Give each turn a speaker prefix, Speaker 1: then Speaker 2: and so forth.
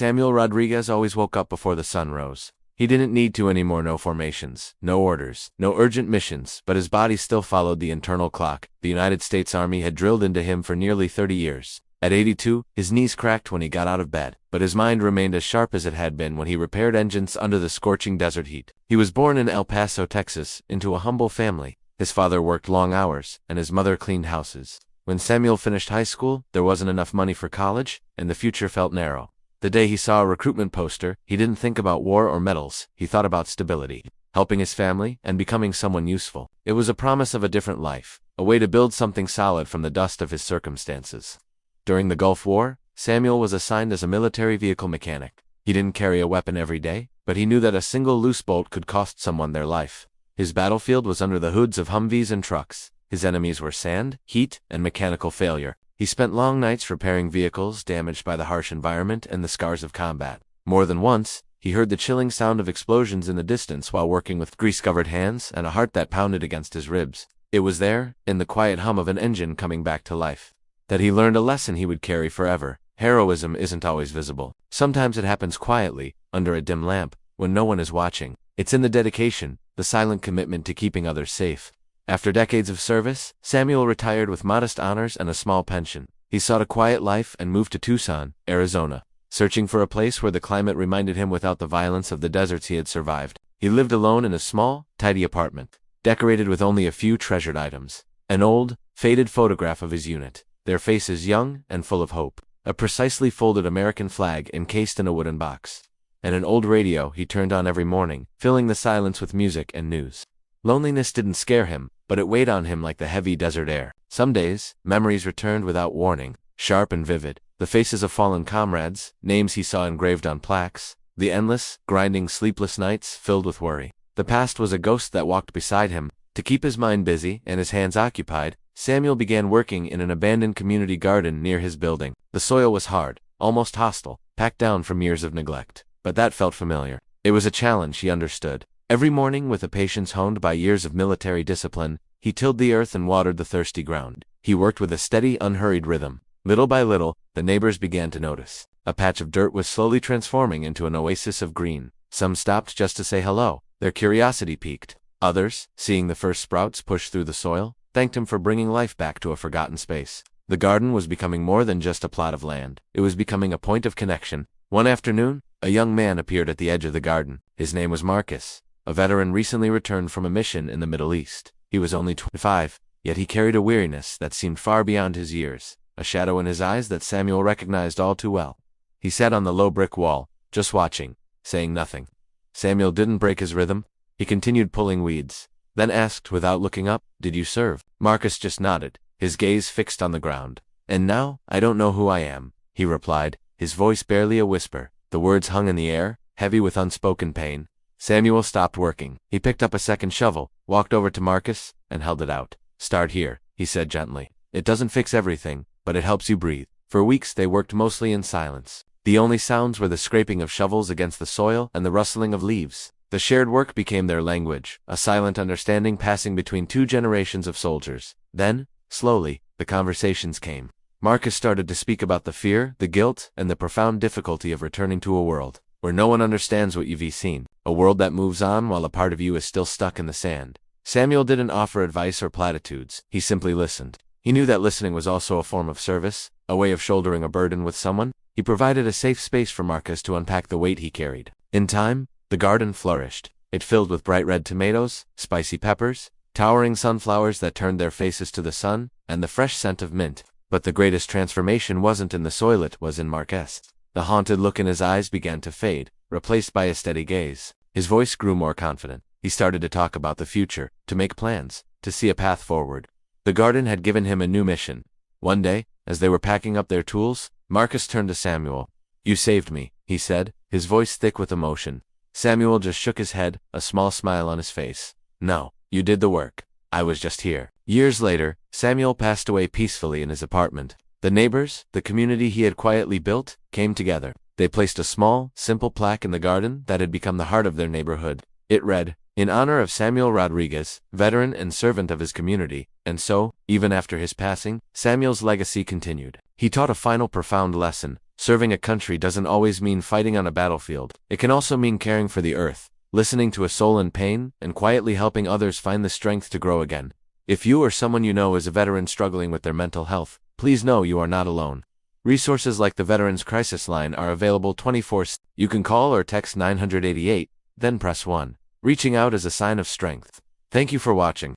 Speaker 1: Samuel Rodríguez always woke up before the sun rose. He didn't need to anymore. No formations, no orders, no urgent missions, but his body still followed the internal clock the United States Army had drilled into him for nearly 30 years. At 82, his knees cracked when he got out of bed, but his mind remained as sharp as it had been when he repaired engines under the scorching desert heat. He was born in El Paso, Texas, into a humble family. His father worked long hours, and his mother cleaned houses. When Samuel finished high school, there wasn't enough money for college, and the future felt narrow. The day he saw a recruitment poster, he didn't think about war or medals. He thought about stability, helping his family, and becoming someone useful. It was a promise of a different life, a way to build something solid from the dust of his circumstances. During the Gulf War, Samuel was assigned as a military vehicle mechanic. He didn't carry a weapon every day, but he knew that a single loose bolt could cost someone their life. His battlefield was under the hoods of Humvees and trucks. His enemies were sand, heat, and mechanical failure. He spent long nights repairing vehicles damaged by the harsh environment and the scars of combat. More than once, he heard the chilling sound of explosions in the distance while working with grease-covered hands and a heart that pounded against his ribs. It was there, in the quiet hum of an engine coming back to life, that he learned a lesson he would carry forever. Heroism isn't always visible. Sometimes it happens quietly, under a dim lamp, when no one is watching. It's in the dedication, the silent commitment to keeping others safe. After decades of service, Samuel retired with modest honors and a small pension. He sought a quiet life and moved to Tucson, Arizona, searching for a place where the climate reminded him without the violence of the deserts he had survived. He lived alone in a small, tidy apartment, decorated with only a few treasured items. An old, faded photograph of his unit, their faces young and full of hope. A precisely folded American flag encased in a wooden box. And an old radio he turned on every morning, filling the silence with music and news. Loneliness didn't scare him, but it weighed on him like the heavy desert air. Some days, memories returned without warning, sharp and vivid. The faces of fallen comrades, names he saw engraved on plaques, the endless, grinding, sleepless nights filled with worry. The past was a ghost that walked beside him. To keep his mind busy and his hands occupied, Samuel began working in an abandoned community garden near his building. The soil was hard, almost hostile, packed down from years of neglect. But that felt familiar. It was a challenge he understood. Every morning, with a patience honed by years of military discipline, he tilled the earth and watered the thirsty ground. He worked with a steady, unhurried rhythm. Little by little, the neighbors began to notice. A patch of dirt was slowly transforming into an oasis of green. Some stopped just to say hello. Their curiosity piqued. Others, seeing the first sprouts push through the soil, thanked him for bringing life back to a forgotten space. The garden was becoming more than just a plot of land. It was becoming a point of connection. One afternoon, a young man appeared at the edge of the garden. His name was Marcus, a veteran recently returned from a mission in the Middle East. He was only 25, yet he carried a weariness that seemed far beyond his years, a shadow in his eyes that Samuel recognized all too well. He sat on the low brick wall, just watching, saying nothing. Samuel didn't break his rhythm. He continued pulling weeds, then asked without looking up, "Did you serve?" Marcus just nodded, his gaze fixed on the ground. "And now, I don't know who I am," he replied, his voice barely a whisper. The words hung in the air, heavy with unspoken pain. Samuel stopped working. He picked up a second shovel, walked over to Marcus, and held it out. "Start here," he said gently. "It doesn't fix everything, but it helps you breathe." For weeks they worked mostly in silence. The only sounds were the scraping of shovels against the soil and the rustling of leaves. The shared work became their language, a silent understanding passing between two generations of soldiers. Then, slowly, the conversations came. Marcus started to speak about the fear, the guilt, and the profound difficulty of returning to a world where no one understands what you've seen, a world that moves on while a part of you is still stuck in the sand. Samuel didn't offer advice or platitudes. He simply listened. He knew that listening was also a form of service, a way of shouldering a burden with someone. He provided a safe space for Marcus to unpack the weight he carried. In time, the garden flourished. It filled with bright red tomatoes, spicy peppers, towering sunflowers that turned their faces to the sun, and the fresh scent of mint. But the greatest transformation wasn't in the soil, it was in Marcus. The haunted look in his eyes began to fade, replaced by a steady gaze. His voice grew more confident. He started to talk about the future, to make plans, to see a path forward. The garden had given him a new mission. One day, as they were packing up their tools, Marcus turned to Samuel. "You saved me," he said, his voice thick with emotion. Samuel just shook his head, a small smile on his face. "No, you did the work. I was just here." Years later, Samuel passed away peacefully in his apartment. The neighbors, the community he had quietly built, came together. They placed a small, simple plaque in the garden that had become the heart of their neighborhood. It read, "In honor of Samuel Rodríguez, veteran and servant of his community." And so, even after his passing, Samuel's legacy continued. He taught a final profound lesson. Serving a country doesn't always mean fighting on a battlefield. It can also mean caring for the earth, listening to a soul in pain, and quietly helping others find the strength to grow again. If you or someone you know is a veteran struggling with their mental health, please know you are not alone. Resources like the Veterans Crisis Line are available 24/7. You can call or text 988, then press 1. Reaching out is a sign of strength. Thank you for watching.